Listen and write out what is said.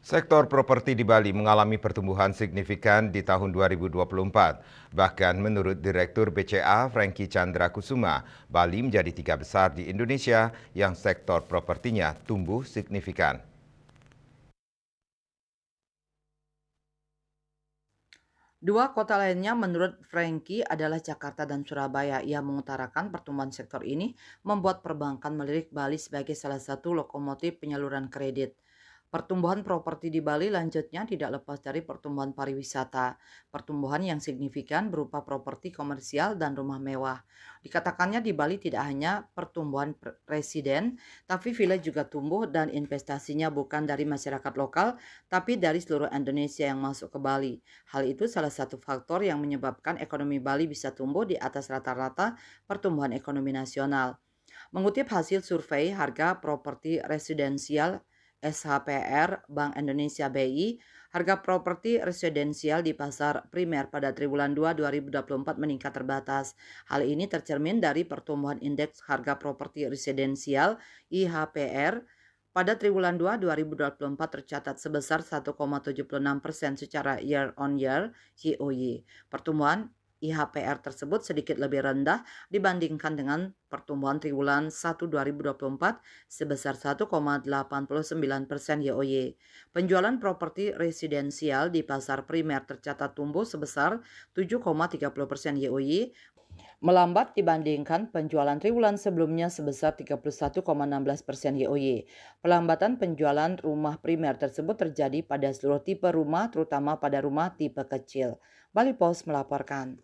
Sektor properti di Bali mengalami pertumbuhan signifikan di tahun 2024. Bahkan menurut Direktur BCA Franky Chandra Kusuma, Bali menjadi 3 besar di Indonesia yang sektor propertinya tumbuh signifikan. Dua kota lainnya menurut Franky adalah Jakarta dan Surabaya. Ia mengutarakan pertumbuhan sektor ini membuat perbankan melirik Bali sebagai salah satu lokomotif penyaluran kredit. Pertumbuhan properti di Bali lanjutnya tidak lepas dari pertumbuhan pariwisata. Pertumbuhan yang signifikan berupa properti komersial dan rumah mewah. Dikatakannya di Bali tidak hanya pertumbuhan residen, tapi villa juga tumbuh dan investasinya bukan dari masyarakat lokal, tapi dari seluruh Indonesia yang masuk ke Bali. Hal itu salah satu faktor yang menyebabkan ekonomi Bali bisa tumbuh di atas rata-rata pertumbuhan ekonomi nasional. Mengutip hasil survei harga properti residensial SHPR Bank Indonesia BI, harga properti residensial di pasar primer pada triwulan 2 2024 meningkat terbatas. Hal ini tercermin dari pertumbuhan indeks harga properti residensial IHPR pada triwulan 2 2024 tercatat sebesar 1,76% secara year on year YoY. Pertumbuhan IHPR tersebut sedikit lebih rendah dibandingkan dengan pertumbuhan triwulan 1 2024 sebesar 1,89% YoY. Penjualan properti residensial di pasar primer tercatat tumbuh sebesar 7,30% YoY, melambat dibandingkan penjualan triwulan sebelumnya sebesar 31,16% YoY. Pelambatan penjualan rumah primer tersebut terjadi pada seluruh tipe rumah, terutama pada rumah tipe kecil. Bali Post melaporkan.